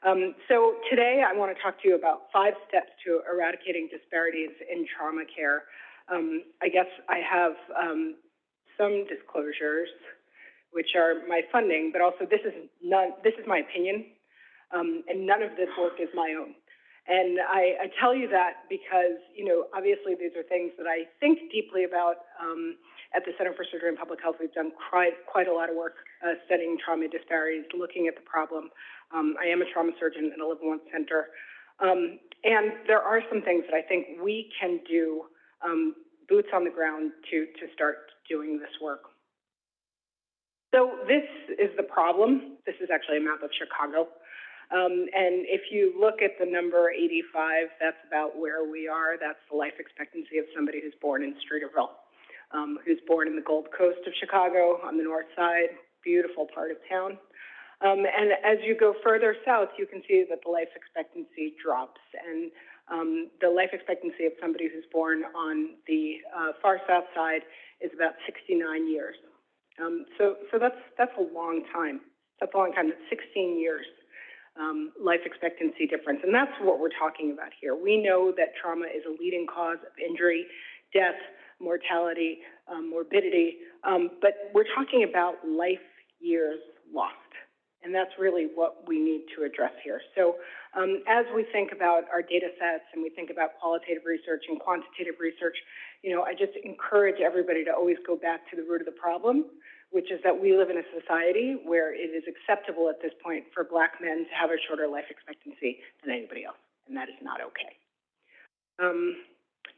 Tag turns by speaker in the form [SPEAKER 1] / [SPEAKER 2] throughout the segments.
[SPEAKER 1] So today I want to talk to you about 5 steps to eradicating disparities in trauma care. I guess I have some disclosures, which are my funding, but also this is my opinion, and none of this work is my own. And I tell you that because, obviously these are things that I think deeply about. At the Center for Surgery and Public Health, we've done quite a lot of work studying trauma disparities, looking at the problem. I am a trauma surgeon at a Live Once center. And there are some things that I think we can do, boots on the ground, to start doing this work. So this is the problem. This is actually a map of Chicago. And if you look at the number 85, that's about where we are. That's the life expectancy of somebody who's born in Streeterville, who's born in the Gold Coast of Chicago on the north side, beautiful part of town. And as you go further south, you can see that the life expectancy drops. And the life expectancy of somebody who's born on the far south side is about 69 years. So that's a long time. That's a long time. That's 16 years life expectancy difference. And that's what we're talking about here. We know that trauma is a leading cause of injury, death, mortality, morbidity, but we're talking about life years lost. And that's really what we need to address here. So as we think about our data sets and we think about qualitative research and quantitative research, I just encourage everybody to always go back to the root of the problem, which is that we live in a society where it is acceptable at this point for Black men to have a shorter life expectancy than anybody else, and that is not okay.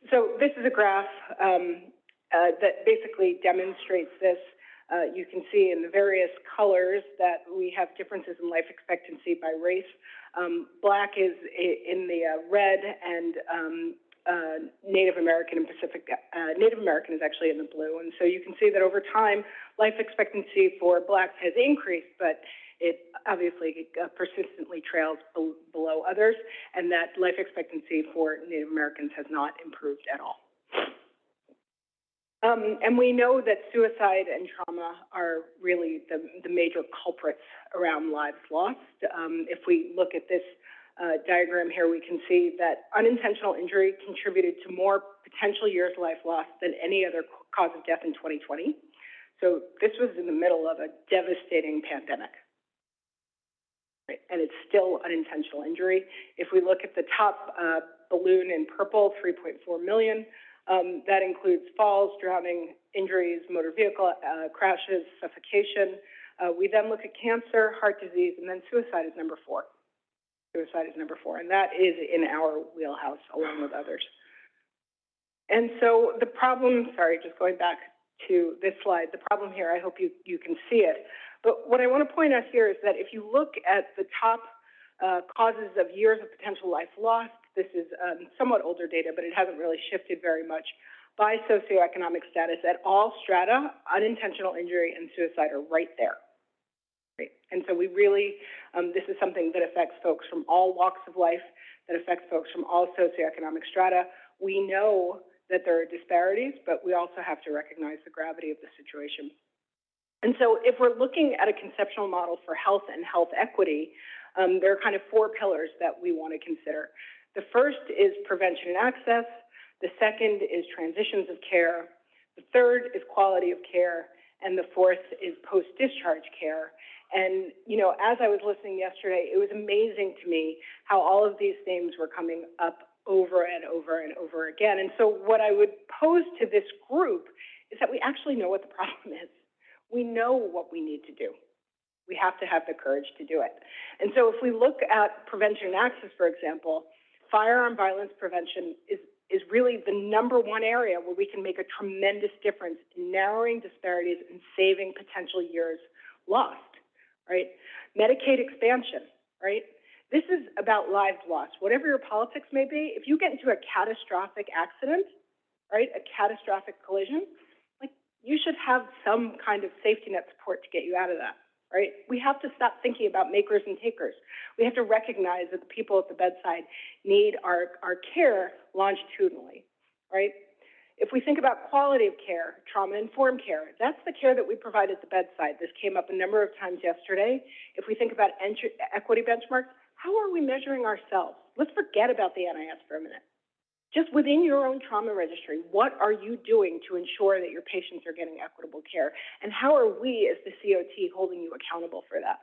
[SPEAKER 1] So this is a graph that basically demonstrates this. You can see in the various colors that we have differences in life expectancy by race. Black is in the red, and Native American and Pacific. Native American is actually in the blue. And so you can see that over time, life expectancy for Blacks has increased, but it obviously persistently trails below others, and that life expectancy for Native Americans has not improved at all. And we know that suicide and trauma are really the major culprits around lives lost. If we look at this diagram here, we can see that unintentional injury contributed to more potential years of life lost than any other cause of death in 2020. So this was in the middle of a devastating pandemic. Right? And it's still unintentional injury. If we look at the top balloon in purple, 3.4 million, that includes falls, drowning, injuries, motor vehicle crashes, suffocation. We then look at cancer, heart disease, and then suicide is number 4. Suicide is number 4, and that is in our wheelhouse along with others. And so the problem, sorry, just going back to this slide, the problem here, I hope you can see it. But what I want to point out here is that if you look at the top causes of years of potential life lost, this is somewhat older data, but it hasn't really shifted very much, by socioeconomic status at all strata, unintentional injury and suicide are right there. Right. And so we really, this is something that affects folks from all walks of life, that affects folks from all socioeconomic strata. We know that there are disparities, but we also have to recognize the gravity of the situation. And so if we're looking at a conceptual model for health and health equity, there are kind of 4 pillars that we want to consider. The first is prevention and access. The second is transitions of care. The third is quality of care. And the fourth is post-discharge care. And, as I was listening yesterday, it was amazing to me how all of these themes were coming up over and over and over again. And so what I would pose to this group is that we actually know what the problem is. We know what we need to do. We have to have the courage to do it. And so if we look at prevention and access, for example, firearm violence prevention is really the #1 area where we can make a tremendous difference in narrowing disparities and saving potential years lost, right? Medicaid expansion, right? This is about lives lost. Whatever your politics may be, if you get into a catastrophic accident, right, a catastrophic collision, like you should have some kind of safety net support to get you out of that, right? We have to stop thinking about makers and takers. We have to recognize that the people at the bedside need our care longitudinally, right? If we think about quality of care, trauma-informed care, that's the care that we provide at the bedside. This came up a number of times yesterday. If we think about equity benchmarks, how are we measuring ourselves? Let's forget about the NIS for a minute. Just within your own trauma registry, what are you doing to ensure that your patients are getting equitable care? And how are we, as the COT, holding you accountable for that?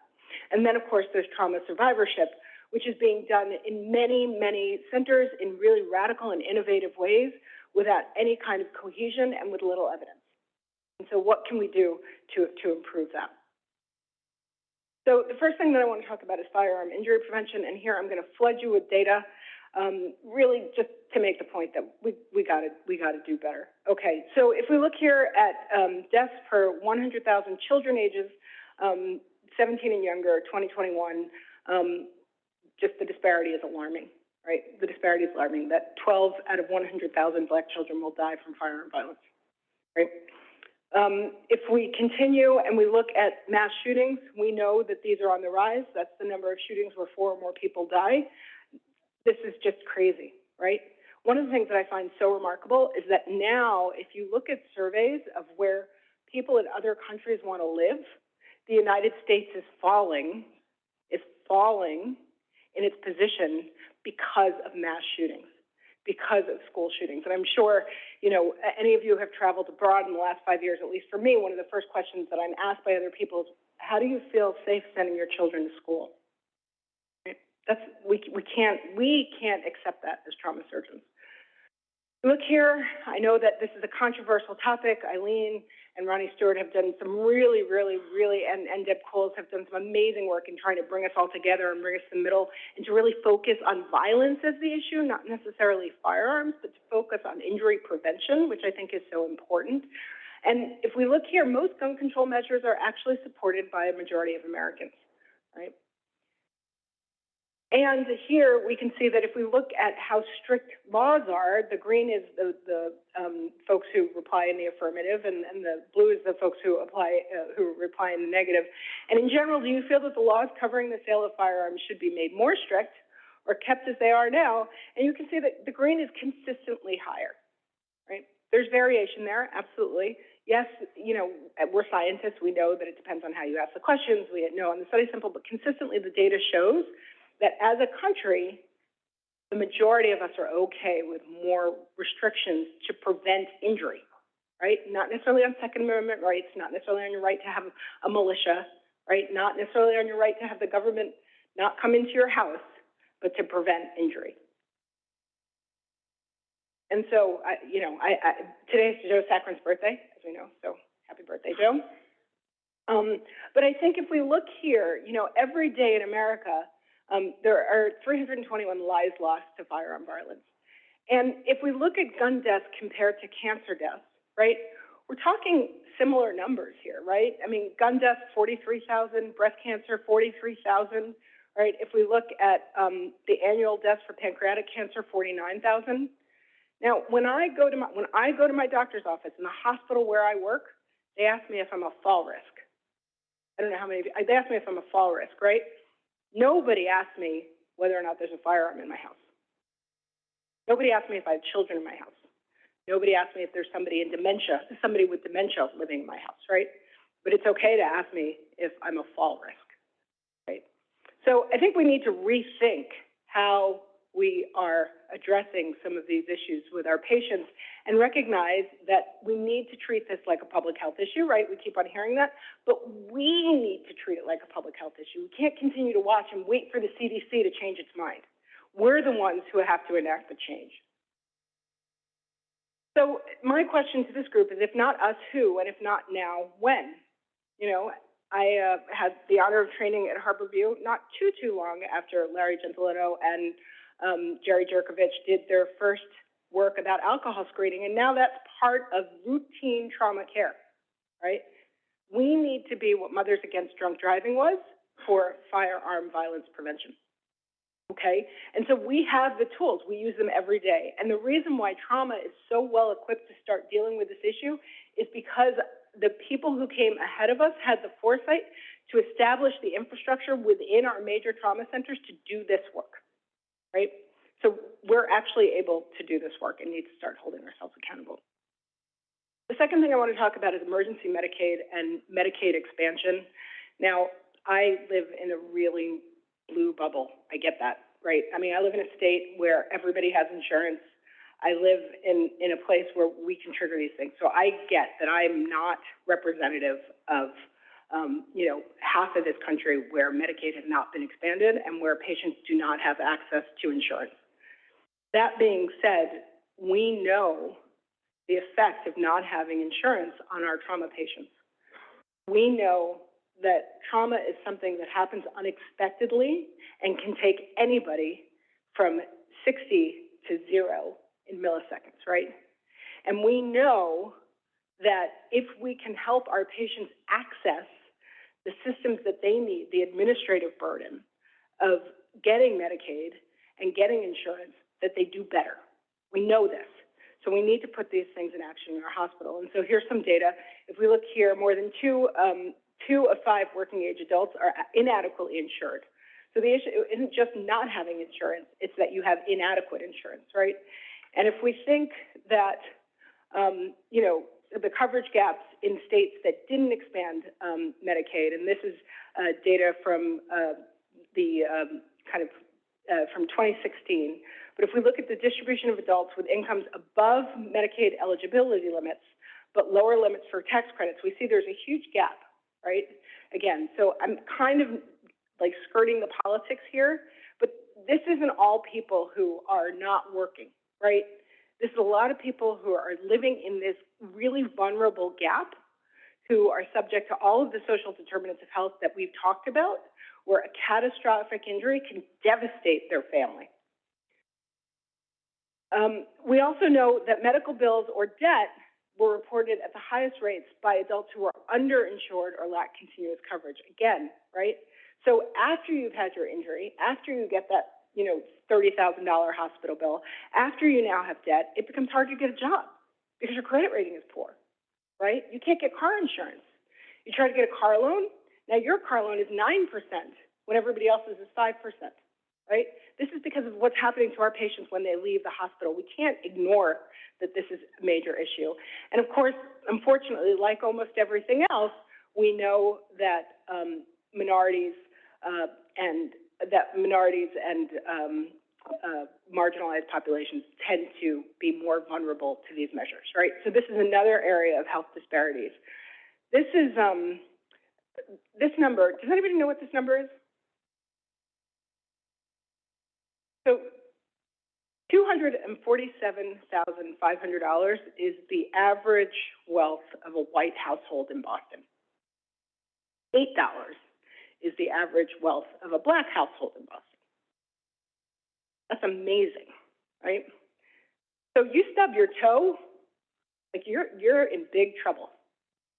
[SPEAKER 1] And then, of course, there's trauma survivorship, which is being done in many, many centers in really radical and innovative ways without any kind of cohesion and with little evidence. And so what can we do to improve that? So the first thing that I want to talk about is firearm injury prevention, and here I'm going to flood you with data, really just to make the point that we got to do better. Okay, so if we look here at deaths per 100,000 children ages 17 and younger, 2021, just the disparity is alarming, right? The disparity is alarming, that 12 out of 100,000 Black children will die from firearm violence, right? If we continue and we look at mass shootings, we know that these are on the rise. That's the number of shootings where 4 or more people die. This is just crazy, right? One of the things that I find so remarkable is that now, if you look at surveys of where people in other countries want to live, the United States is falling in its position because of mass shootings, because of school shootings. And I'm sure, you know, any of you have traveled abroad in the last 5 years, at least for me, one of the first questions that I'm asked by other people is, how do you feel safe sending your children to school? That's, we can't accept that as trauma surgeons. Look here, I know that this is a controversial topic. Eileen and Ronnie Stewart have done some really, and Deb Coles have done some amazing work in trying to bring us all together and bring us to the middle and to really focus on violence as the issue, not necessarily firearms, but to focus on injury prevention, which I think is so important. And if we look here, most gun control measures are actually supported by a majority of Americans, right? And here we can see that if we look at how strict laws are, the green is the folks who reply in the affirmative, and the blue is the folks who reply in the negative. And in general, do you feel that the laws covering the sale of firearms should be made more strict or kept as they are now? And you can see that the green is consistently higher, right? There's variation there, absolutely. Yes, you know, we're scientists. We know that it depends on how you ask the questions. We know on the study sample, but consistently the data shows that as a country, the majority of us are okay with more restrictions to prevent injury, right? Not necessarily on Second Amendment rights, not necessarily on your right to have a militia, right? Not necessarily on your right to have the government not come into your house, but to prevent injury. And so, today's Joe Saccharin's birthday, as we know, so happy birthday, Joe. But I think if we look here, you know, every day in America, there are 321 lives lost to firearm violence. And if we look at gun deaths compared to cancer deaths, right, we're talking similar numbers here, right? I mean, gun deaths, 43,000, breast cancer, 43,000, right? If we look at the annual deaths for pancreatic cancer, 49,000. Now, when I go to my doctor's office in the hospital where I work, they ask me if I'm a fall risk. I don't know how many of you, they ask me if I'm a fall risk, right? Nobody asked me whether or not there's a firearm in my house. Nobody asked me if I have children in my house. Nobody asked me if there's somebody with dementia living in my house, right? But it's okay to ask me if I'm a fall risk, right? So I think we need to rethink how we are addressing some of these issues with our patients and recognize that we need to treat this like a public health issue, right? We keep on hearing that, but we need to treat it like a public health issue. We can't continue to watch and wait for the CDC to change its mind. We're the ones who have to enact the change. So my question to this group is, if not us, who? And if not now, when? You know, I had the honor of training at Harborview not too long after Larry Gentilino and Jerry Jerkovich did their first work about alcohol screening, and now that's part of routine trauma care, right? We need to be what Mothers Against Drunk Driving was for firearm violence prevention, okay? And so we have the tools. We use them every day. And the reason why trauma is so well equipped to start dealing with this issue is because the people who came ahead of us had the foresight to establish the infrastructure within our major trauma centers to do this work. Right? So we're actually able to do this work and need to start holding ourselves accountable. The second thing I want to talk about is emergency Medicaid and Medicaid expansion. Now, I live in a really blue bubble. I get that, right? I mean, I live in a state where everybody has insurance. I live in a place where we can trigger these things. So I get that I'm not representative of, half of this country where Medicaid has not been expanded and where patients do not have access to insurance. That being said, we know the effect of not having insurance on our trauma patients. We know that trauma is something that happens unexpectedly and can take anybody from 60 to 0 in milliseconds, right? And we know that if we can help our patients access the systems that they need, the administrative burden of getting Medicaid and getting insurance, that they do better. We know this. So we need to put these things in action in our hospital. And so here's some data. If we look here, more than 2 of 5 working age adults are inadequately insured. So the issue isn't just not having insurance, it's that you have inadequate insurance, right? And if we think that, the coverage gaps in states that didn't expand Medicaid, and this is data from from 2016. But if we look at the distribution of adults with incomes above Medicaid eligibility limits, but lower limits for tax credits, we see there's a huge gap, right? Again, so I'm kind of like skirting the politics here, but this isn't all people who are not working, right? This is a lot of people who are living in this really vulnerable gap, who are subject to all of the social determinants of health that we've talked about, where a catastrophic injury can devastate their family. We also know that medical bills or debt were reported at the highest rates by adults who are underinsured or lack continuous coverage. Again, right? So after you've had your injury, after you get that, $30,000 hospital bill, after you now have debt, it becomes hard to get a job because your credit rating is poor, right? You can't get car insurance. You try to get a car loan. Now your car loan is 9% when everybody else's is 5%, right? This is because of what's happening to our patients when they leave the hospital. We can't ignore that this is a major issue. And of course, unfortunately, like almost everything else, we know that minorities and marginalized populations tend to be more vulnerable to these measures, right? So this is another area of health disparities. This is this number. Does anybody know what this number is? So $247,500 is the average wealth of a white household in Boston. $8 is the average wealth of a black household in Boston. That's amazing, right? So you stub your toe, like you're in big trouble,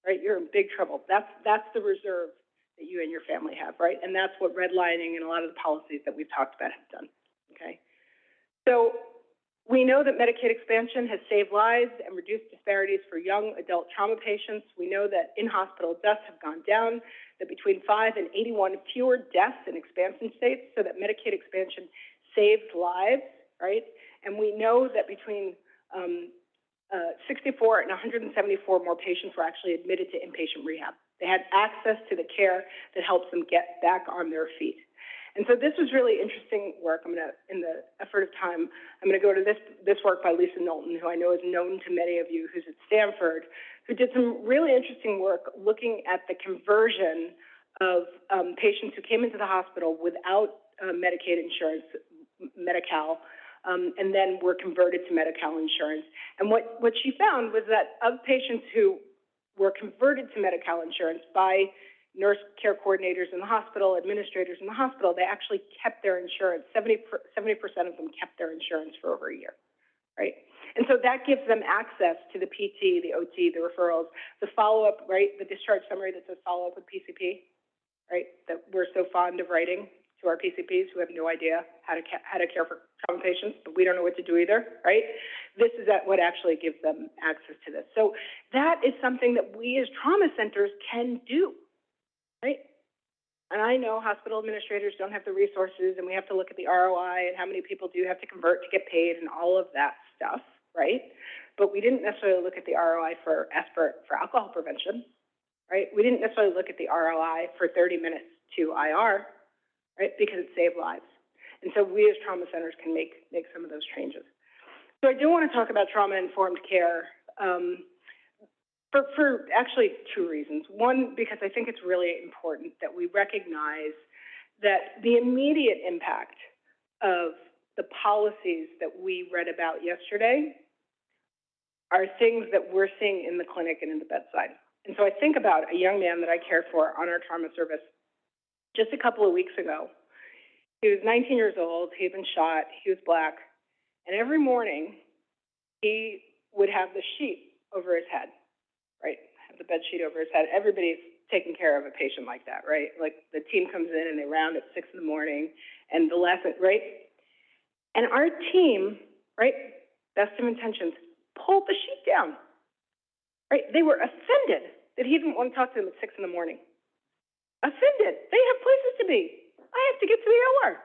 [SPEAKER 1] right? You're in big trouble. That's the reserve that you and your family have, right? And that's what redlining and a lot of the policies that we've talked about have done, okay? So we know that Medicaid expansion has saved lives and reduced disparities for young adult trauma patients. We know that in-hospital deaths have gone down, that between 5 and 81 fewer deaths in expansion states, so that Medicaid expansion saved lives, right? And we know that between 64 and 174 more patients were actually admitted to inpatient rehab. They had access to the care that helps them get back on their feet. And so this was really interesting work. In the effort of time, I'm going to go to this work by Lisa Knowlton, who I know is known to many of you, who's at Stanford, who did some really interesting work looking at the conversion of patients who came into the hospital without Medicaid insurance, Medi-Cal, and then were converted to Medi-Cal insurance. And what she found was that of patients who were converted to Medi-Cal insurance by nurse care coordinators in the hospital, administrators in the hospital, they actually kept their insurance. 70% of them kept their insurance for over a year, right? And so that gives them access to the PT, the OT, the referrals, the follow-up, right? The discharge summary that says follow-up with PCP, right? That we're so fond of writing to our PCPs who have no idea how to care for trauma patients, but we don't know what to do either, right? This is what actually gives them access to this. So that is something that we as trauma centers can do, right? And I know hospital administrators don't have the resources, and we have to look at the ROI and how many people do you have to convert to get paid and all of that stuff, right? But we didn't necessarily look at the ROI for alcohol prevention, right? We didn't necessarily look at the ROI for 30 minutes to IR, right? Because it saved lives. And so we as trauma centers can make some of those changes. So I do want to talk about trauma-informed care for actually two reasons. One, because I think it's really important that we recognize that the immediate impact of the policies that we read about yesterday are things that we're seeing in the clinic and in the bedside. And so I think about a young man that I cared for on our trauma service just a couple of weeks ago. He was 19 years old, he had been shot, he was Black, and every morning he would have the sheet over his head, right? Have the bed sheet over his head. Everybody's taking care of a patient like that, right? Like the team comes in and they round at 6 in the morning and the lesson, right? And our team, right, best of intentions, pulled the sheet down, right? They were offended that he didn't want to talk to them at 6 in the morning. Offended. They have places to be. I have to get to the OR.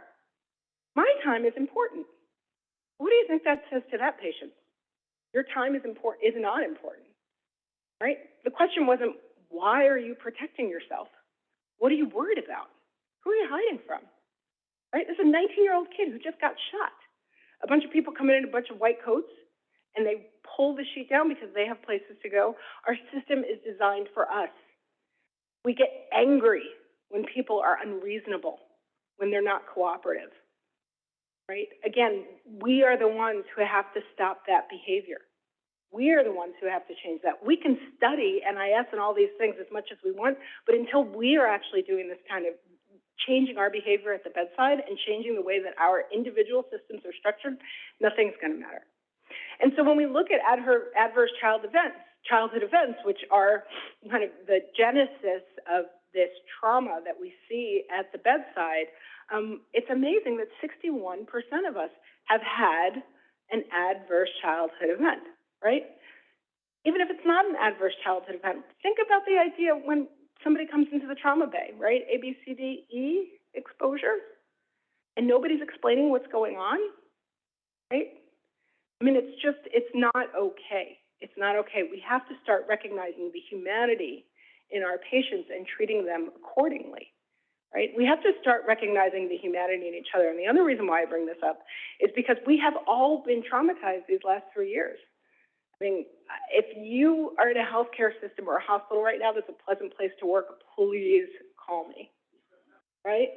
[SPEAKER 1] My time is important. What do you think that says to that patient? Your time is important, is not important, right? The question wasn't, why are you protecting yourself? What are you worried about? Who are you hiding from? Right? This is a 19-year-old kid who just got shot. A bunch of people come in a bunch of white coats, and they pull the sheet down because they have places to go. Our system is designed for us. We get angry when people are unreasonable, when they're not cooperative, right? Again, we are the ones who have to stop that behavior. We are the ones who have to change that. We can study NIS and all these things as much as we want, but until we are actually doing this kind of changing our behavior at the bedside and changing the way that our individual systems are structured, nothing's going to matter. And so when we look at adverse childhood events, which are kind of the genesis of this trauma that we see at the bedside, it's amazing that 61% of us have had an adverse childhood event, right? Even if it's not an adverse childhood event, think about the idea when somebody comes into the trauma bay, right? A, B, C, D, E exposure, and nobody's explaining what's going on, right? I mean, it's not okay. It's not okay. We have to start recognizing the humanity in our patients and treating them accordingly, right? We have to start recognizing the humanity in each other. And the other reason why I bring this up is because we have all been traumatized these last 3 years. I mean, if you are in a healthcare system or a hospital right now that's a pleasant place to work, please call me, right?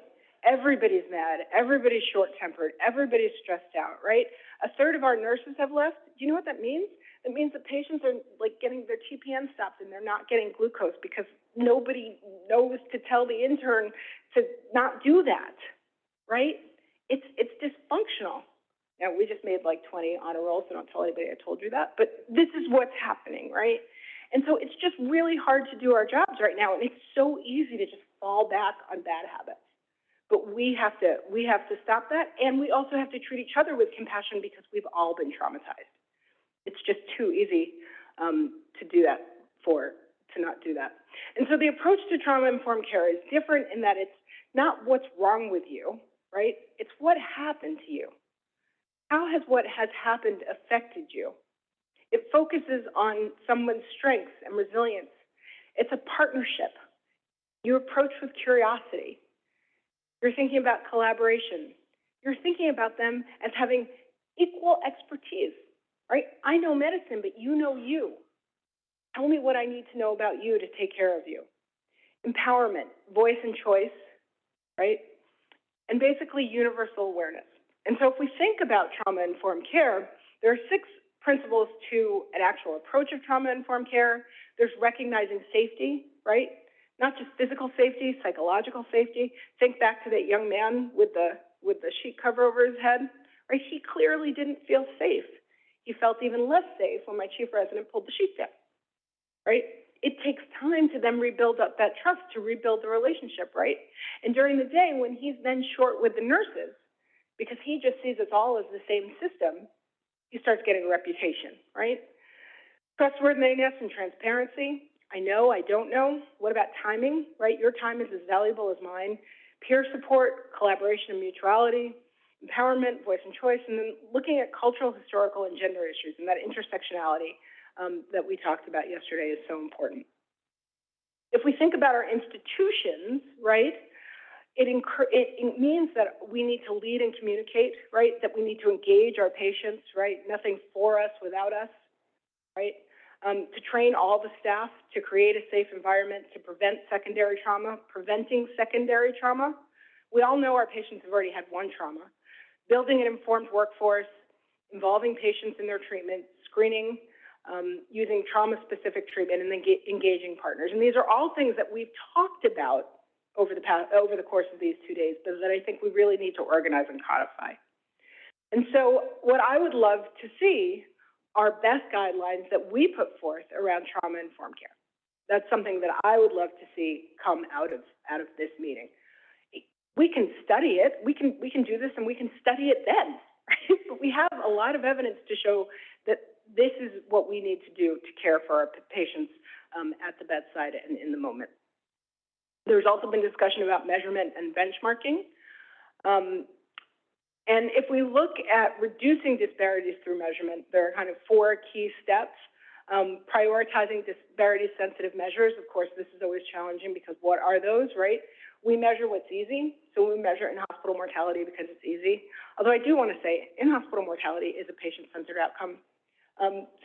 [SPEAKER 1] Everybody's mad, everybody's short-tempered, everybody's stressed out, right? A third of our nurses have left. Do you know what that means? It means that patients are like getting their TPN stopped and they're not getting glucose because nobody knows to tell the intern to not do that, right? It's dysfunctional. Now, we just made like 20 honor rolls, so don't tell anybody I told you that, but this is what's happening, right? And so it's just really hard to do our jobs right now, and it's so easy to just fall back on bad habits. But we have to stop that, and we also have to treat each other with compassion because we've all been traumatized. It's just too easy to not do that. And so the approach to trauma-informed care is different in that it's not what's wrong with you, right? It's what happened to you. How has what has happened affected you? It focuses on someone's strengths and resilience. It's a partnership. You approach with curiosity. You're thinking about collaboration. You're thinking about them as having equal expertise, right? I know medicine, but you know you. Tell me what I need to know about you to take care of you. Empowerment, voice and choice, right? And basically universal awareness. And so if we think about trauma-informed care, there are 6 principles to an actual approach of trauma-informed care. There's recognizing safety, right? Not just physical safety, psychological safety. Think back to that young man with the sheet cover over his head, right? He clearly didn't feel safe. He felt even less safe when my chief resident pulled the sheet down, right? It takes time to then rebuild up that trust, to rebuild the relationship, right? And during the day, when he's then short with the nurses, because he just sees us all as the same system, he starts getting a reputation, right? Trustworthiness and transparency. I know, I don't know. What about timing, right? Your time is as valuable as mine. Peer support, collaboration and mutuality, empowerment, voice and choice, and then looking at cultural, historical, and gender issues, and that intersectionality that we talked about yesterday is so important. If we think about our institutions, right, it means that we need to lead and communicate, right? That we need to engage our patients, right? Nothing for us without us, right? To train all the staff to create a safe environment to prevent secondary trauma, preventing secondary trauma. We all know our patients have already had one trauma. Building an informed workforce, involving patients in their treatment, screening, using trauma-specific treatment, and then engaging partners. And these are all things that we've talked about over the course of these 2 days, but that I think we really need to organize and codify. And so what I would love to see are best guidelines that we put forth around trauma-informed care. That's something that I would love to see come out of this meeting. We can study it, we can do this, and we can study it then, right? But we have a lot of evidence to show that this is what we need to do to care for our patients at the bedside and in the moment. There's also been discussion about measurement and benchmarking. And if we look at reducing disparities through measurement, there are kind of 4 key steps. Prioritizing disparity-sensitive measures. Of course, this is always challenging because what are those, right? We measure what's easy, so we measure in-hospital mortality because it's easy. Although I do want to say in-hospital mortality is a patient-centered outcome.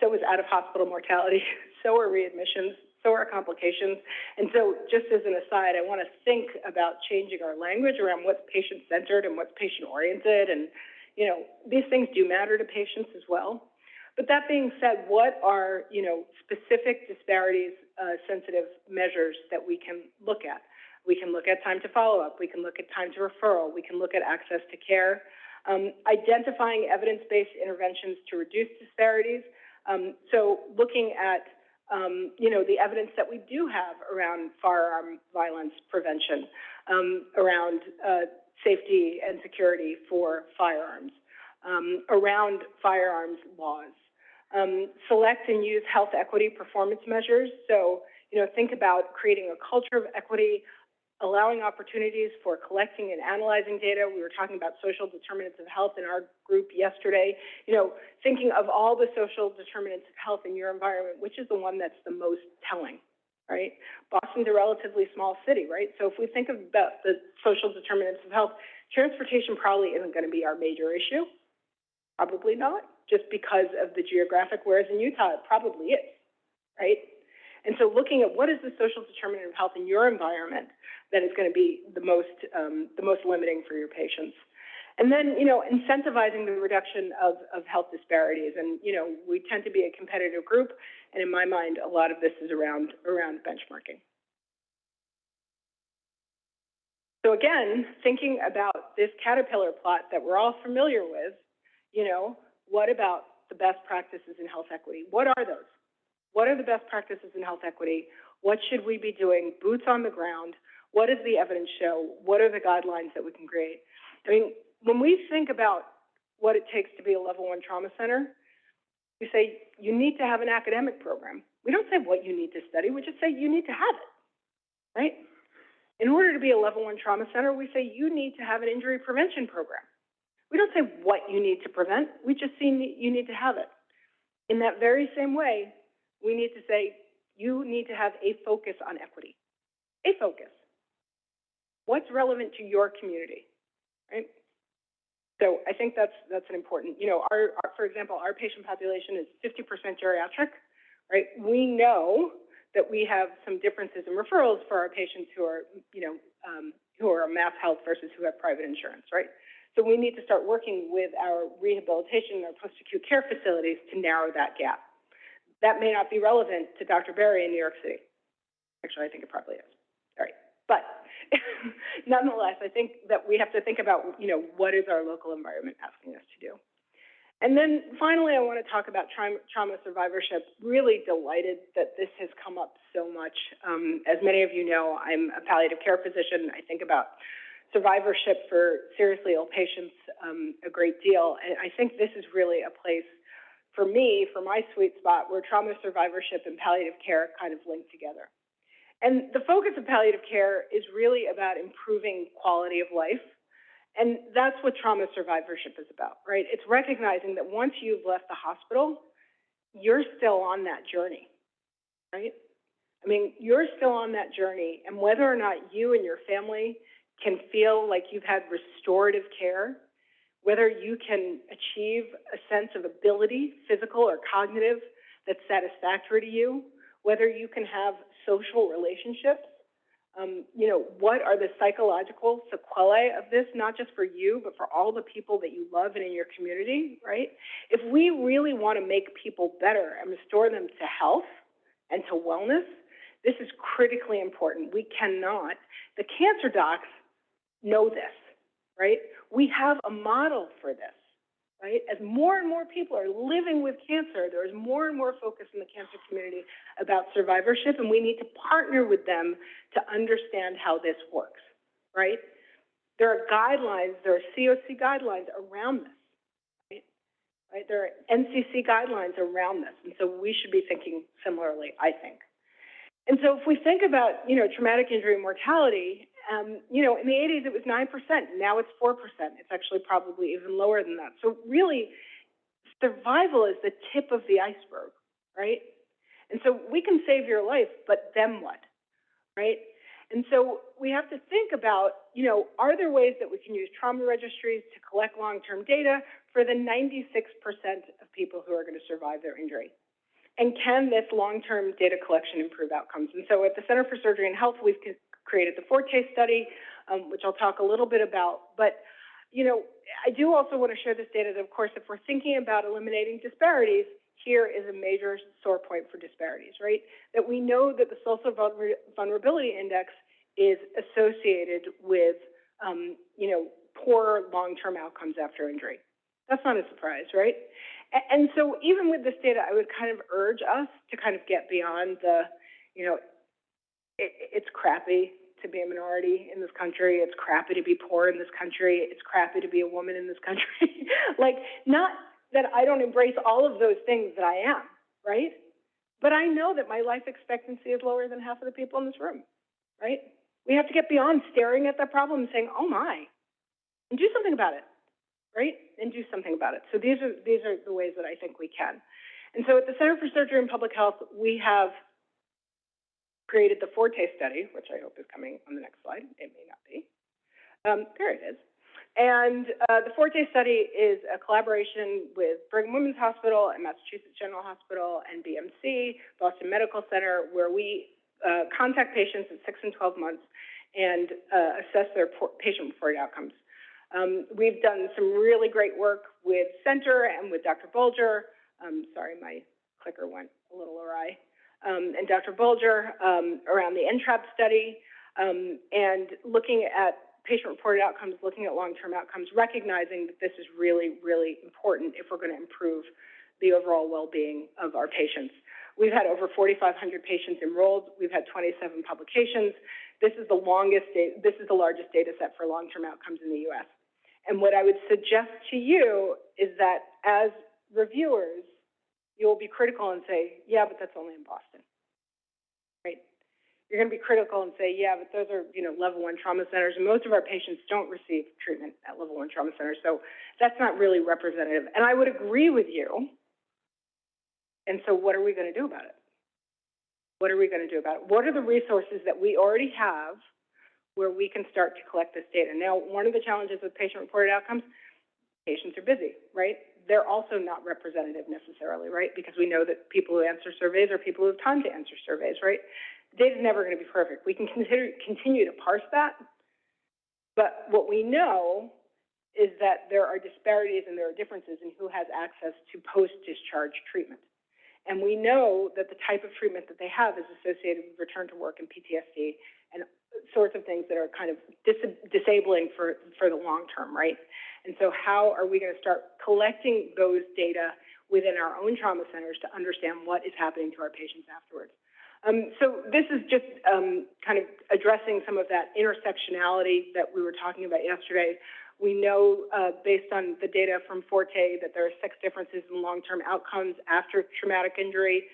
[SPEAKER 1] So is out-of-hospital mortality, so are readmissions, so are complications. And so just as an aside, I want to think about changing our language around what's patient-centered and what's patient-oriented. And, you know, these things do matter to patients as well. But that being said, what are, you know, specific disparities sensitive measures that we can look at? We can look at time to follow-up. We can look at time to referral. We can look at access to care. Identifying evidence-based interventions to reduce disparities. So looking at, you know, the evidence that we do have around firearm violence prevention, around safety and security for firearms, around firearms laws. Select and use health equity performance measures. So, you know, think about creating a culture of equity, allowing opportunities for collecting and analyzing data. We were talking about social determinants of health in our group yesterday. You know, thinking of all the social determinants of health in your environment, which is the one that's the most telling, right? Boston's a relatively small city, right? So if we think about the social determinants of health, transportation probably isn't going to be our major issue. Probably not, just because of the geographic, whereas in Utah, it probably is, right? And so looking at what is the social determinant of health in your environment that is going to be the most limiting for your patients. And then, you know, incentivizing the reduction of health disparities. And, you know, we tend to be a competitive group, and in my mind, a lot of this is around benchmarking. So again, thinking about this caterpillar plot that we're all familiar with, you know, what about the best practices in health equity? What are those? What are the best practices in health equity? What should we be doing? Boots on the ground. What does the evidence show? What are the guidelines that we can create? I mean, when we think about what it takes to be a level 1 trauma center, we say you need to have an academic program. We don't say what you need to study. We just say you need to have it, right? In order to be a level 1 trauma center, we say you need to have an injury prevention program. We don't say what you need to prevent. We just say you need to have it. In that very same way, we need to say you need to have a focus on equity. A focus. What's relevant to your community, right? So I think that's an important, you know, for example, our patient population is 50% geriatric, right? We know that we have some differences in referrals for our patients who are, you know, who are mass health versus who have private insurance, right? So we need to start working with our rehabilitation and our post-acute care facilities to narrow that gap. That may not be relevant to Dr. Berry in New York City. Actually, I think it probably is. All right. But nonetheless, I think that we have to think about, you know, what is our local environment asking us to do? And then finally, I want to talk about trauma survivorship. Really delighted that this has come up so much. As many of you know, I'm a palliative care physician. I think about survivorship for seriously ill patients a great deal. And I think this is really a place for me, for my sweet spot, where trauma survivorship and palliative care kind of link together. And the focus of palliative care is really about improving quality of life. And that's what trauma survivorship is about, right? It's recognizing that once you've left the hospital, you're still on that journey, right? I mean, you're still on that journey, and whether or not you and your family can feel like you've had restorative care, whether you can achieve a sense of ability, physical or cognitive, that's satisfactory to you, whether you can have social relationships, what are the psychological sequelae of this, not just for you, but for all the people that you love and in your community, right? If we really want to make people better and restore them to health and to wellness, this is critically important. We cannot, the cancer docs know this, right? We have a model for this, right? As more and more people are living with cancer, there's more and more focus in the cancer community about survivorship, and we need to partner with them to understand how this works, right? There are guidelines, there are COC guidelines around this, right? There are NCC guidelines around this, and so we should be thinking similarly, I think. And so if we think about, traumatic injury mortality, in the 80s it was 9%, now it's 4%. It's actually probably even lower than that. So really, survival is the tip of the iceberg, right? And so we can save your life, but then what, right? And so we have to think about, are there ways that we can use trauma registries to collect long-term data for the 96% of people who are going to survive their injury? And can this long-term data collection improve outcomes? And so at the Center for Surgery and Health, we've created the Forte study, which I'll talk a little bit about. But, I do also want to share this data that, of course, if we're thinking about eliminating disparities, here is a major sore point for disparities, right? That we know that the social vulnerability index is associated with, poor long-term outcomes after injury. That's not a surprise, right? And so even with this data, I would kind of urge us to kind of get beyond the, it's crappy to be a minority in this country. It's crappy to be poor in this country. It's crappy to be a woman in this country. Like, not that I don't embrace all of those things that I am, right? But I know that my life expectancy is lower than half of the people in this room, right? We have to get beyond staring at that problem and saying, oh my, and do something about it, right? And do something about it. So these are the ways that I think we can. And so at the Center for Surgery and Public Health, we have created the Forte study, which I hope is coming on the next slide. It may not be. There it is. And the Forte study is a collaboration with Brigham Women's Hospital and Massachusetts General Hospital and BMC, Boston Medical Center, where we contact patients at 6 and 12 months and assess their patient-reported outcomes. We've done some really great work with Center and with Dr. Bulger. Sorry, my clicker went a little awry. And Dr. Bulger around the NTRAP study and looking at patient-reported outcomes, looking at long-term outcomes, recognizing that this is really, really important if we're going to improve the overall well-being of our patients. We've had over 4,500 patients enrolled. We've had 27 publications. This is the largest data set for long-term outcomes in the U.S. And what I would suggest to you is that as reviewers, you'll be critical and say, yeah, but that's only in Boston, right? You're going to be critical and say, yeah, but those are, level 1 trauma centers, and most of our patients don't receive treatment at level 1 trauma centers, so that's not really representative. And I would agree with you. And so what are we going to do about it? What are we going to do about it? What are the resources that we already have where we can start to collect this data? Now, one of the challenges with patient-reported outcomes, patients are busy, right? They're also not representative necessarily, right? Because we know that people who answer surveys are people who have time to answer surveys, right? The data's never going to be perfect. We can continue to parse that, but what we know is that there are disparities and there are differences in who has access to post-discharge treatment. And we know that the type of treatment that they have is associated with return to work and PTSD and sorts of things that are kind of disabling for the long term, right? And so how are we going to start collecting those data within our own trauma centers to understand what is happening to our patients afterwards? So this is just kind of addressing some of that intersectionality that we were talking about yesterday. We know, based on the data from Forte, that there are 6 differences in long-term outcomes after traumatic injury.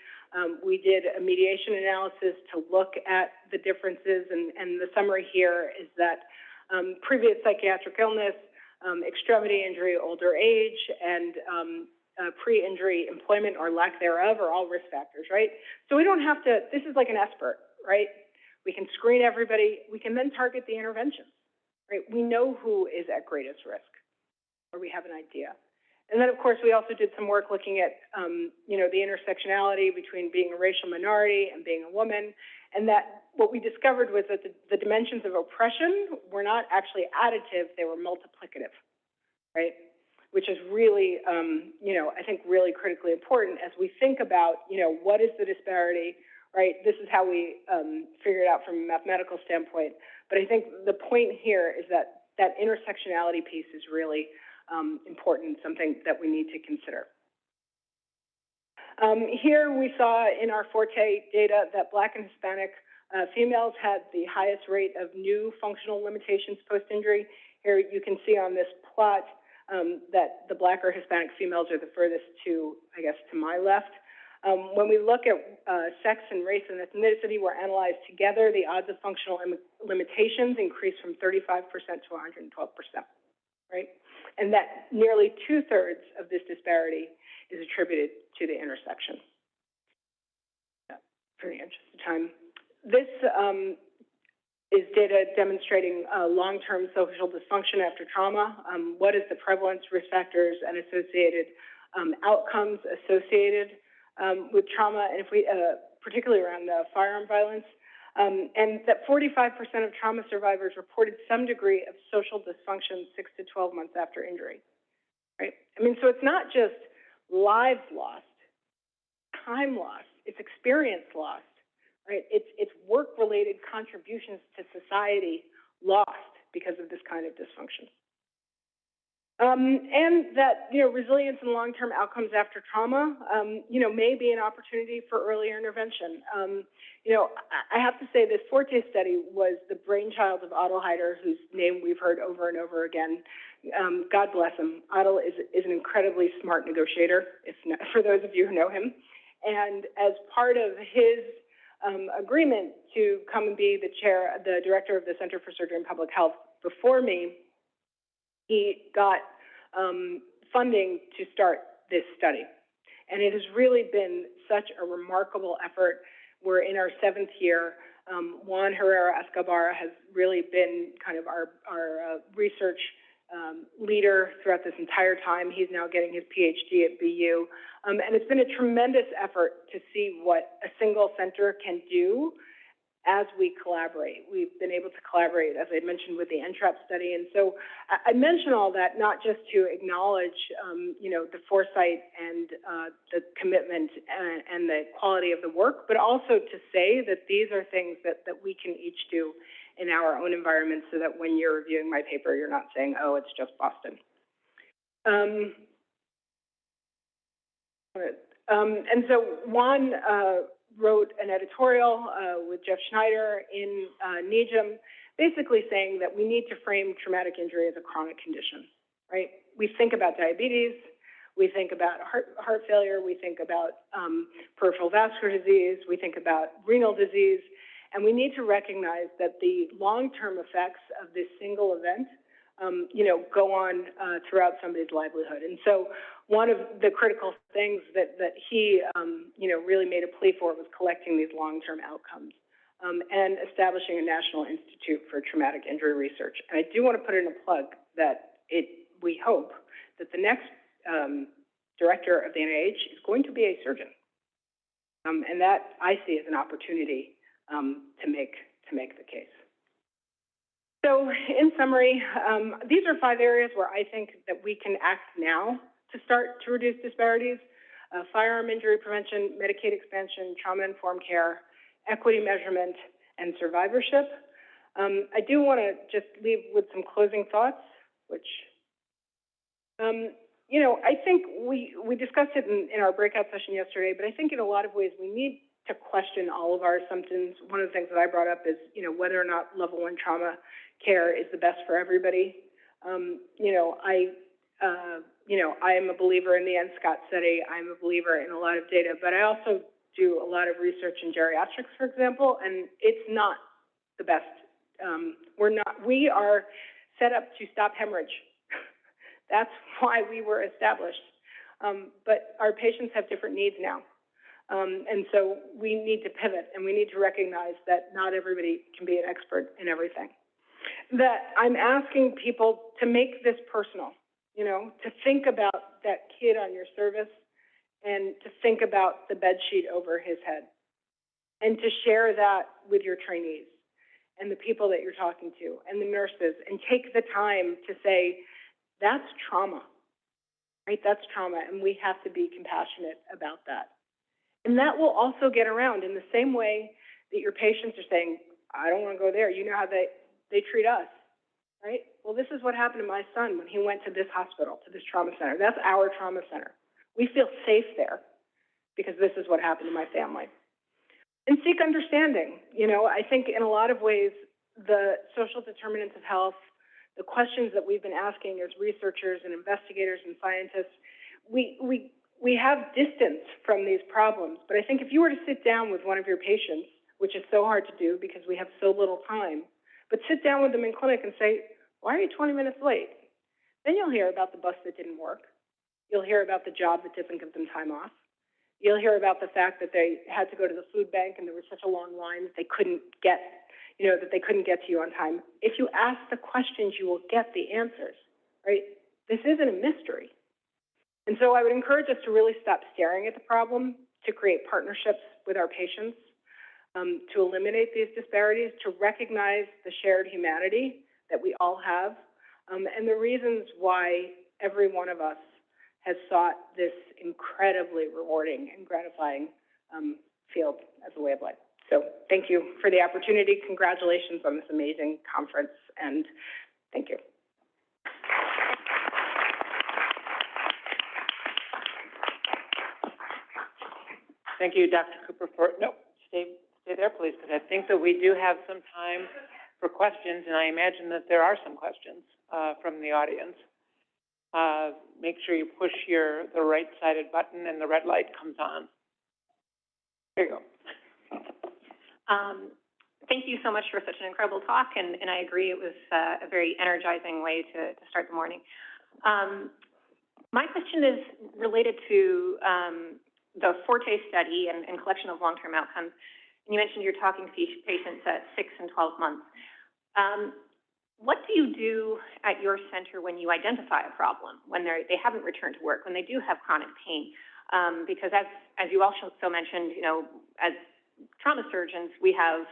[SPEAKER 1] We did a mediation analysis to look at the differences, and the summary here is that previous psychiatric illness, extremity injury, older age, and pre-injury employment or lack thereof are all risk factors, right? So we don't have to, this is like an expert, right? We can screen everybody. We can then target the interventions, right? We know who is at greatest risk, or we have an idea. And then, of course, we also did some work looking at, the intersectionality between being a racial minority and being a woman, and that what we discovered was that the dimensions of oppression were not actually additive, they were multiplicative, right? Which is really, I think really critically important as we think about, what is the disparity, right? This is how we figure it out from a mathematical standpoint. But I think the point here is that that intersectionality piece is really important, something that we need to consider. Here we saw in our Forte data that Black and Hispanic females had the highest rate of new functional limitations post-injury. Here you can see on this plot that the Black or Hispanic females are the furthest to, I guess, to my left. When we look at sex and race and ethnicity were analyzed together, the odds of functional limitations increased from 35% to 112%, right? And that nearly 2/3 of this disparity is attributed to the intersection. For the interest of time, this is data demonstrating long-term social dysfunction after trauma. What is the prevalence, risk factors, and associated outcomes associated with trauma, and if we, particularly around firearm violence, and that 45% of trauma survivors reported some degree of social dysfunction 6 to 12 months after injury, right? I mean, so it's not just lives lost, time lost, it's experience lost, right? It's work-related contributions to society lost because of this kind of dysfunction. And that, resilience and long-term outcomes after trauma, may be an opportunity for earlier intervention. I have to say this Forte study was the brainchild of Otto Heider, whose name we've heard over and over again. God bless him. Otto is an incredibly smart negotiator, for those of you who know him. And as part of his agreement to come and be the director of the Center for Surgery and Public Health before me, he got funding to start this study. And it has really been such a remarkable effort. We're in our 7th year. Juan Herrera Escobar has really been kind of our research leader throughout this entire time. He's now getting his PhD at BU. And it's been a tremendous effort to see what a single center can do as we collaborate. We've been able to collaborate, as I mentioned, with the NTRAP study. And so I mention all that not just to acknowledge, the foresight and the commitment and the quality of the work, but also to say that these are things that we can each do in our own environment so that when you're reviewing my paper, you're not saying, oh, it's just Boston. And so Juan wrote an editorial with Jeff Schneider in NEJM, basically saying that we need to frame traumatic injury as a chronic condition, right? We think about diabetes, we think about heart failure, we think about peripheral vascular disease, we think about renal disease, and we need to recognize that the long-term effects of this single event go on throughout somebody's livelihood. And so one of the critical things that he, really made a plea for was collecting these long-term outcomes and establishing a National Institute for Traumatic Injury Research. And I do want to put in a plug that we hope that the next director of the NIH is going to be a surgeon. And that I see as an opportunity to make the case. So in summary, these are 5 areas where I think that we can act now to start to reduce disparities: firearm injury prevention, Medicaid expansion, trauma-informed care, equity measurement, and survivorship. I do want to just leave with some closing thoughts, which, I think we discussed it in our breakout session yesterday, but I think in a lot of ways we need to question all of our assumptions. One of the things that I brought up is, whether or not level 1 trauma care is the best for everybody. I am a believer in the Scott study. I'm a believer in a lot of data, but I also do a lot of research in geriatrics, for example, and it's not the best. We are set up to stop hemorrhage. That's why we were established. But our patients have different needs now. And so we need to pivot, and we need to recognize that not everybody can be an expert in everything. that I'm asking people to make this personal, you know, to think about that kid on your service and to think about the bed sheet over his head and to share that with your trainees and the people that you're talking to and the nurses, and take the time to say, that's trauma, right? That's trauma, and we have to be compassionate about that. And that will also get around in the same way that your patients are saying, I don't want to go there. You know how they treat us, right? Well, this is what happened to my son when he went to this hospital, to this trauma center. That's our trauma center. We feel safe there because this is what happened to my family. And seek understanding. You know, I think in a lot of ways, the social determinants of health, the questions that we've been asking as researchers and investigators and scientists, we have distance from these problems. But I think if you were to sit down with one of your patients, which is so hard to do because we have so little time, but sit down with them in clinic and say, why are you 20 minutes late? Then you'll hear about the bus that didn't work. You'll hear about the job that didn't give them time off. You'll hear about the fact that they had to go to the food bank and there was such a long line that they couldn't get, you know, that they couldn't get to you on time. If you ask the questions, you will get the answers, right? This isn't a mystery. And so I would encourage us to really stop staring at the problem, to create partnerships with our patients, to eliminate these disparities, to recognize the shared humanity that we all have, and the reasons why every one of us has sought this incredibly rewarding and gratifying field as a way of life. So thank you for the opportunity. Congratulations on this amazing conference, and thank you.
[SPEAKER 2] Thank you, Dr. Cooper, stay there, please, because I think that we do have some time for questions, and I imagine that there are some questions from the audience. Make sure you push the right-sided button and the red light comes on. There you go.
[SPEAKER 3] Thank you so much for such an incredible talk, and I agree it was a very energizing way to start the morning. My question is related to the Forte study and collection of long-term outcomes. And you mentioned you're talking to patients at 6 and 12 months. What do you do at your center when you identify a problem, when they haven't returned to work, when they do have chronic pain? Because as you also mentioned, you know, as trauma surgeons, we have,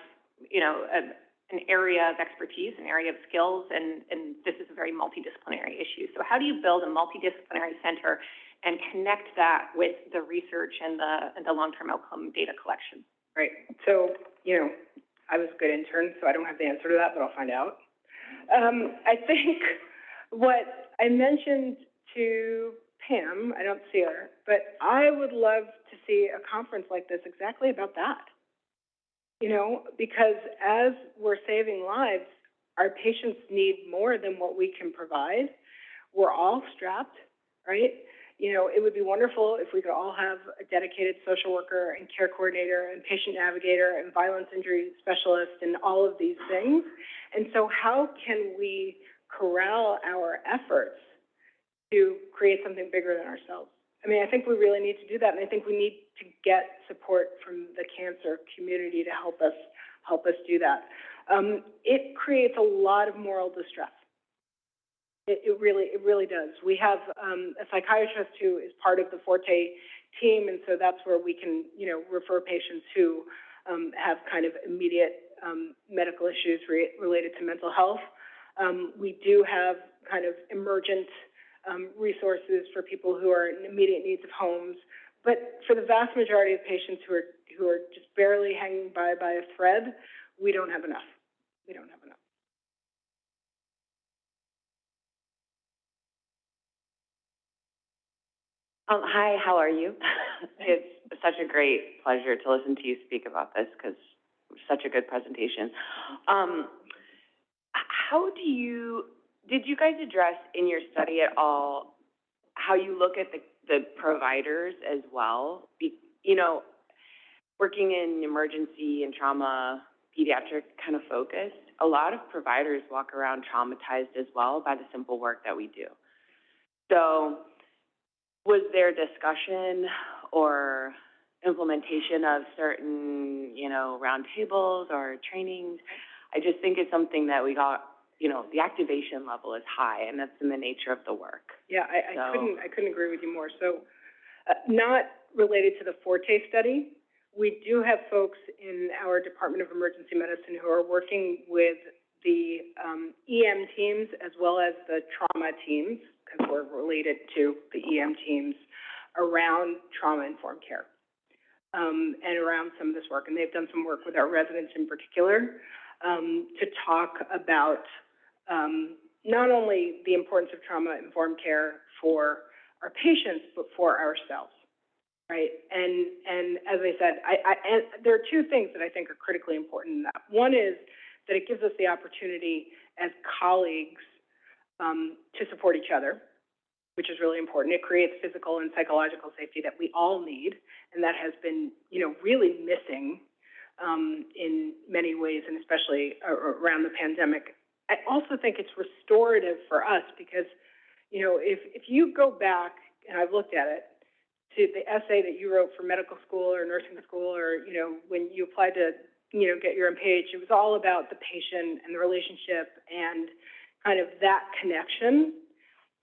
[SPEAKER 3] you know, an area of expertise, an area of skills, and this is a very multidisciplinary issue. So how do you build a multidisciplinary center and connect that with the research and the long-term outcome data collection?
[SPEAKER 1] Right. So, you know, I was a good intern, so I don't have the answer to that, but I'll find out. I think what I mentioned to Pam, I don't see her, but I would love to see a conference like this exactly about that. You know, because as we're saving lives, our patients need more than what we can provide. We're all strapped, right? You know, it would be wonderful if we could all have a dedicated social worker and care coordinator and patient navigator and violence injury specialist and all of these things. And so how can we corral our efforts to create something bigger than ourselves? I mean, I think we really need to do that, and I think we need to get support from the cancer community to help us do that. It creates a lot of moral distress. It really does. We have a psychiatrist who is part of the Forte team, and so that's where we can, you know, refer patients who have kind of immediate medical issues related to mental health. We do have kind of emergent resources for people who are in immediate needs of homes, but for the vast majority of patients who are just barely hanging by a thread, we don't have enough. We don't have enough.
[SPEAKER 4] Hi, how are you? It's such a great pleasure to listen to you speak about this because it was such a good presentation. Did you guys address in your study at all how you look at the providers as well? You know, working in emergency and trauma, pediatric kind of focused, a lot of providers walk around traumatized as well by the simple work that we do. So was there discussion or implementation of certain, you know, roundtables or trainings? I just think it's something that we you know, the activation level is high, and that's in the nature of the work.
[SPEAKER 1] Yeah,
[SPEAKER 4] So-
[SPEAKER 1] I couldn't agree with you more. So, not related to the Forte study, we do have folks in our Department of Emergency Medicine who are working with the EM teams as well as the trauma teams, because we're related to the EM teams, around trauma-informed care, and around some of this work. And they've done some work with our residents in particular, to talk about not only the importance of trauma-informed care for our patients, but for ourselves, right? And as I said, and there are two things that I think are critically important in that. One is that it gives us the opportunity as colleagues to support each other, which is really important. It creates physical and psychological safety that we all need, and that has been, you know, really missing in many ways, and especially around the pandemic. I also think it's restorative for us because, you know, if you go back, and I've looked at it, to the essay that you wrote for medical school or nursing school, or, you know, when you applied to, you know, get your MPH, it was all about the patient and the relationship and kind of that connection.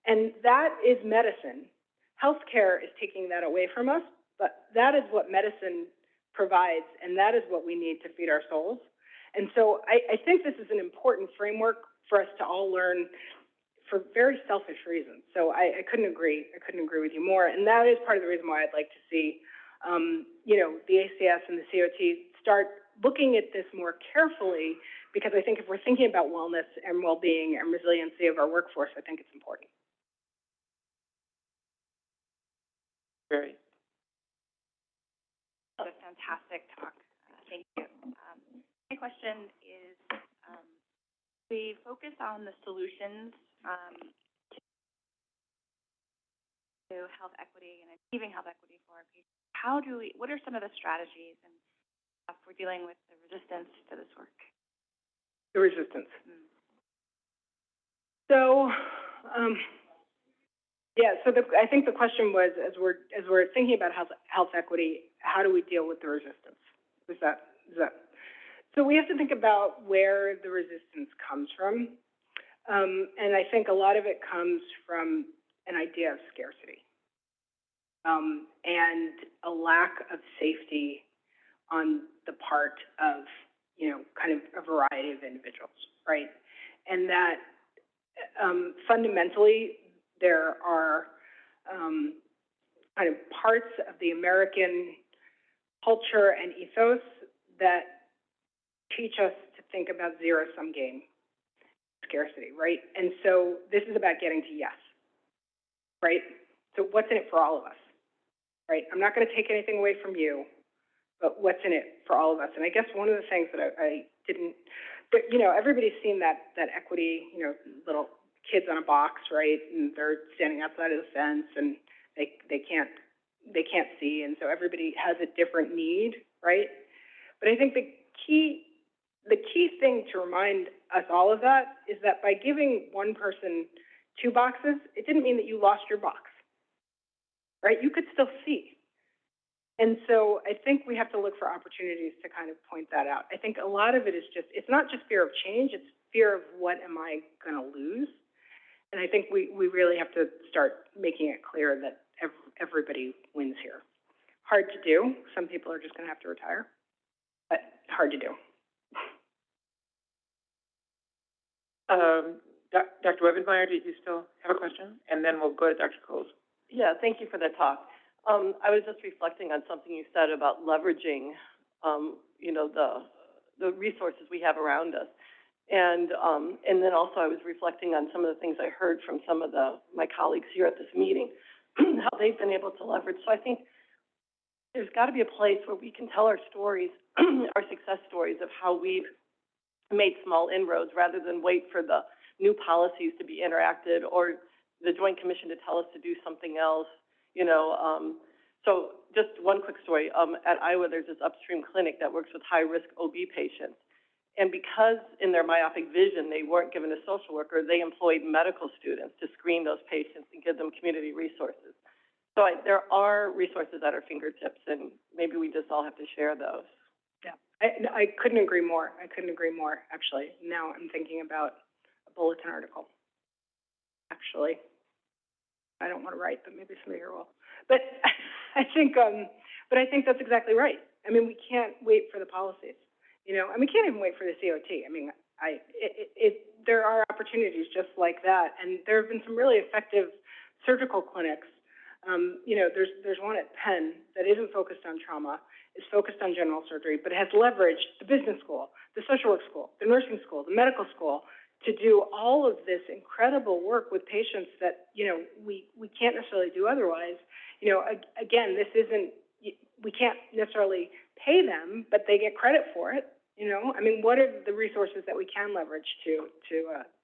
[SPEAKER 1] And that is medicine. Healthcare is taking that away from us, but that is what medicine provides, and that is what we need to feed our souls. And so I think this is an important framework for us to all learn for very selfish reasons. So I couldn't agree with you more. And that is part of the reason why I'd like to see, you know, the ACS and the COT start looking at this more carefully, because I think if we're thinking about wellness and well-being and resiliency of our workforce, I think it's important.
[SPEAKER 2] Very.
[SPEAKER 5] That was a fantastic talk. Thank you. My question is, we focus on the solutions to health equity and achieving health equity for our patients. What are some of the strategies and stuff we're dealing with the resistance to this work?
[SPEAKER 1] The resistance. So, yeah. So I think the question was, as we're thinking about health equity, how do we deal with the resistance? Is that? So we have to think about where the resistance comes from, and I think a lot of it comes from an idea of scarcity, and a lack of safety on the part of, you know, kind of a variety of individuals, right? And that fundamentally there are kind of parts of the American culture and ethos that teach us to think about zero-sum game scarcity, right? And so this is about getting to yes, right? So what's in it for all of us, right? I'm not going to take anything away from you, but what's in it for all of us? And I guess one of the things that I didn't, you know, everybody's seen that equity, you know, little kids on a box, right? And they're standing outside of the fence, and they can't see, and so everybody has a different need, right? But I think the key thing to remind us all of that is that by giving one person 2 boxes, it didn't mean that you lost your box, right? You could still see. And so I think we have to look for opportunities to kind of point that out. I think a lot of it is just, it's not just fear of change, it's fear of what am I going to lose? And I think we really have to start making it clear that everybody wins here. Hard to do. Some people are just going to have to retire, but hard to do.
[SPEAKER 2] Dr. Webenmeyer, do you still have a question? And then we'll go to Dr. Coles.
[SPEAKER 6] Yeah, thank you for that talk. I was just reflecting on something you said about leveraging, you know, the resources we have around us. And then also I was reflecting on some of the things I heard from some of my colleagues here at this meeting, how they've been able to leverage. So I think there's got to be a place where we can tell our stories, our success stories of how we've made small inroads rather than wait for the new policies to be enacted or the Joint Commission to tell us to do something else, you know. So just one quick story. At Iowa, there's this upstream clinic that works with high-risk OB patients. And because in their myopic vision, they weren't given a social worker, they employed medical students to screen those patients and give them community resources. So there are resources at our fingertips, and maybe we just all have to share those.
[SPEAKER 1] Yeah, I couldn't agree more. Actually. Now I'm thinking about a bulletin article, actually. I don't want to write, but maybe somebody here will. But I think that's exactly right. I mean, we can't wait for the policies, you know, and we can't even wait for the COT. I mean, there are opportunities just like that, and there have been some really effective surgical clinics. You know, there's one at Penn that isn't focused on trauma, is focused on general surgery, but has leveraged the business school, the social work school, the nursing school, the medical school, to do all of this incredible work with patients that, you know, we can't necessarily do otherwise. You know, again, this isn't, we can't necessarily pay them, but they get credit for it. You know, I mean, what are the resources that we can leverage to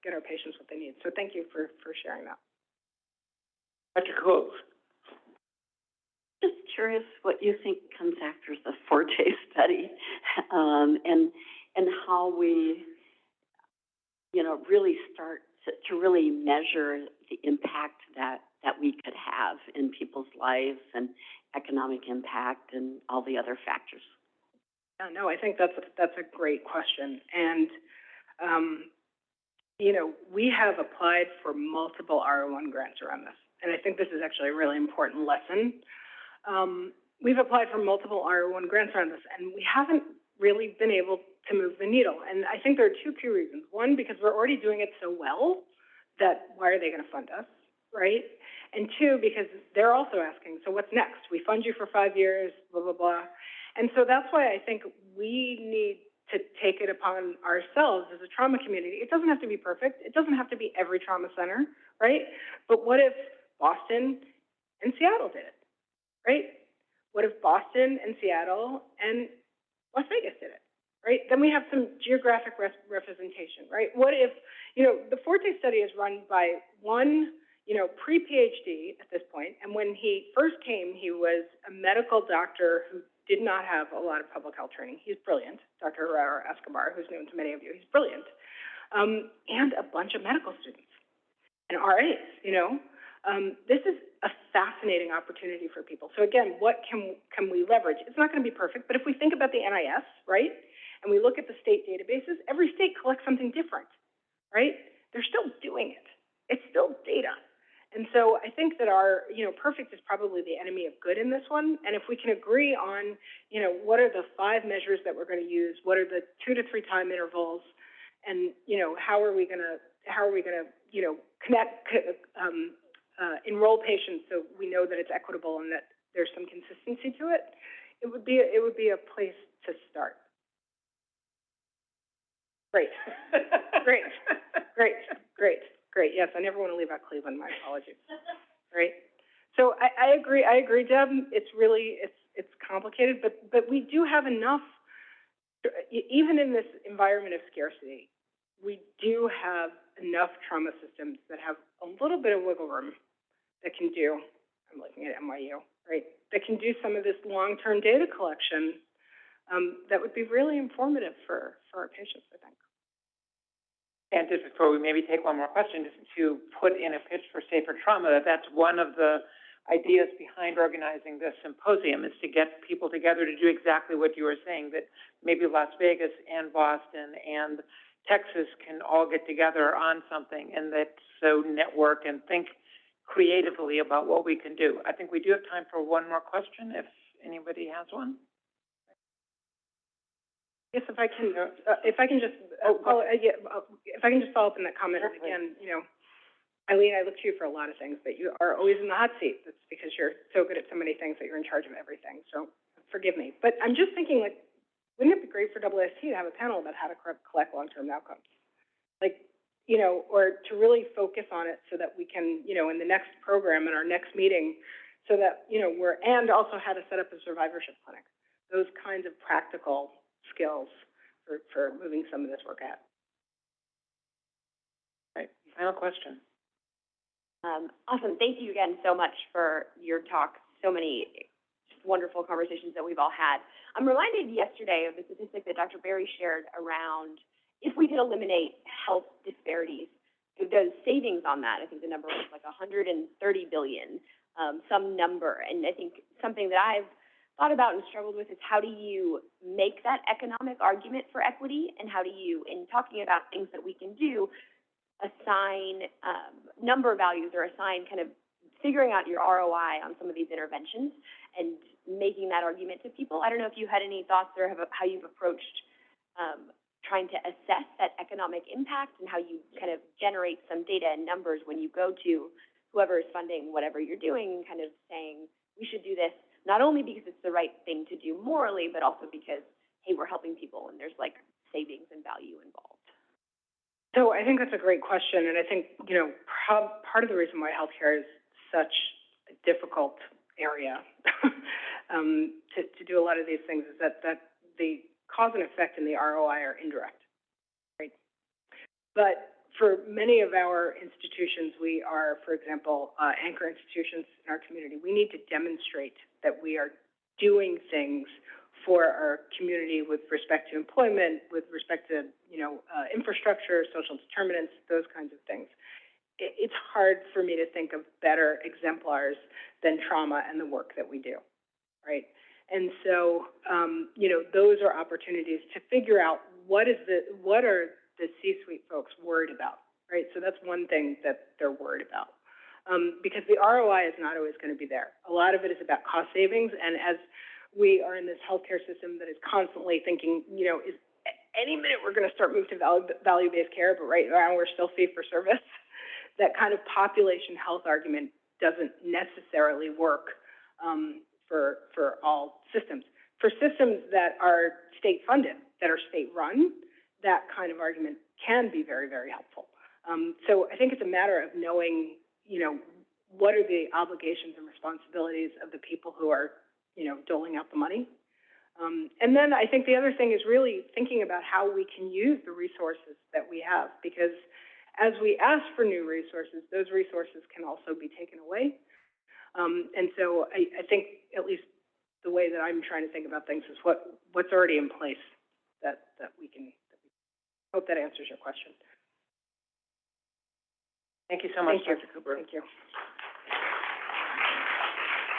[SPEAKER 1] get our patients what they need? So thank you for sharing that.
[SPEAKER 2] Dr. Coles.
[SPEAKER 7] Just curious what you think comes after the Forte study, and how we, you know, really start to really measure the impact that we could have in people's lives and economic impact and all the other factors.
[SPEAKER 1] Yeah, no, I think that's a great question. And, you know, we have applied for multiple R01 grants around this. And I think this is actually a really important lesson. We've applied for multiple R01 grants around this, and we haven't really been able to move the needle. And I think there are two key reasons. One, because we're already doing it so well that why are they going to fund us, right? And two, because they're also asking, so what's next? We fund you for 5 years, blah, blah, blah. And so that's why I think we need to take it upon ourselves as a trauma community. It doesn't have to be perfect. It doesn't have to be every trauma center, right? But what if Boston and Seattle did it, right? What if Boston and Seattle and Las Vegas did it, right? Then we have some geographic representation, right? What if, you know, the Forte study is run by one, you know, pre-PhD at this point, and when he first came, he was a medical doctor who did not have a lot of public health training. He's brilliant, Dr. Herrera Escobar, who's known to many of you. He's brilliant, and a bunch of medical students and RAs, you know. This is a fascinating opportunity for people. So again, what can we leverage? It's not going to be perfect, but if we think about the NIS, right, and we look at the state databases, every state collects something different, right? They're still doing it. It's still data. And so I think that our, you know, perfect is probably the enemy of good in this one. And if we can agree on, you know, what are the 5 measures that we're going to use, what are the 2 to 3 time intervals, and, you know, how are we going to, you know, enroll patients so we know that it's equitable and that there's some consistency to it, it would be a place to start. Great. Great. Yes, I never want to leave out Cleveland. My apologies. Right. So I agree, Deb. It's really, it's complicated, but we do have enough, even in this environment of scarcity, we do have enough trauma systems that have a little bit of wiggle room that can do, I'm looking at NYU, right, that can do some of this long-term data collection that would be really informative for our patients, I think.
[SPEAKER 2] And just before we maybe take one more question, just to put in a pitch for Safer Trauma, that's one of the ideas behind organizing this symposium, is to get people together to do exactly what you were saying, that maybe Las Vegas and Boston and Texas can all get together on something, and that so network and think creatively about what we can do. I think we do have time for one more question, if anybody has one.
[SPEAKER 1] Yes, if I can just follow up in that comment. And again, you know, Eileen, I look to you for a lot of things, but you are always in the hot seat. That's because you're so good at so many things that you're in charge of everything. So forgive me. But I'm just thinking, like, wouldn't it be great for AAST to have a panel about how to collect long-term outcomes? Like, you know, or to really focus on it so that we can, you know, in the next program, in our next meeting, so that, you know, and also how to set up a survivorship clinic. Those kinds of practical skills for moving some of this work out.
[SPEAKER 2] Right. Final question.
[SPEAKER 4] Awesome. Thank you again so much for your talk. So many wonderful conversations that we've all had. I'm reminded yesterday of the statistic that Dr. Berry shared around if we could eliminate health disparities, the savings on that, I think the number was like 130 billion, some number. And I think something that I've thought about and struggled with is how do you make that economic argument for equity, and how do you, in talking about things that we can do,
[SPEAKER 8] assign, number values or assign kind of figuring out your ROI on some of these interventions and making that argument to people. I don't know if you had any thoughts or how you've approached, trying to assess that economic impact and how you kind of generate some data and numbers when you go to whoever is funding whatever you're doing, kind of saying, we should do this, not only because it's the right thing to do morally, but also because, hey, we're helping people and there's like savings and value involved.
[SPEAKER 1] So I think that's a great question, and I think, part of the reason why healthcare is such a difficult area to do a lot of these things is that the cause and effect and the ROI are indirect, right? But for many of our institutions, we are, for example, anchor institutions in our community. We need to demonstrate that we are doing things for our community with respect to employment, with respect to, infrastructure, social determinants, those kinds of things. It's hard for me to think of better exemplars than trauma and the work that we do, right? And so, those are opportunities to figure out what are the C-suite folks worried about, right? So that's one thing that they're worried about. Because the ROI is not always going to be there. A lot of it is about cost savings, and as we are in this healthcare system that is constantly thinking, is any minute we're going to start moving to value-based care, but right now we're still fee-for-service. That kind of population health argument doesn't necessarily work for all systems. For systems that are state-funded, that are state-run, that kind of argument can be very, very helpful. So I think it's a matter of knowing, what are the obligations and responsibilities of the people who are, doling out the money. And then I think the other thing is really thinking about how we can use the resources that we have, because as we ask for new resources, those resources can also be taken away. And so I think at least the way that I'm trying to think about things is what's already in place that we can. Hope that answers your question.
[SPEAKER 2] Thank you so much,
[SPEAKER 1] Thank you.
[SPEAKER 2] Dr. Cooper.
[SPEAKER 1] Thank you.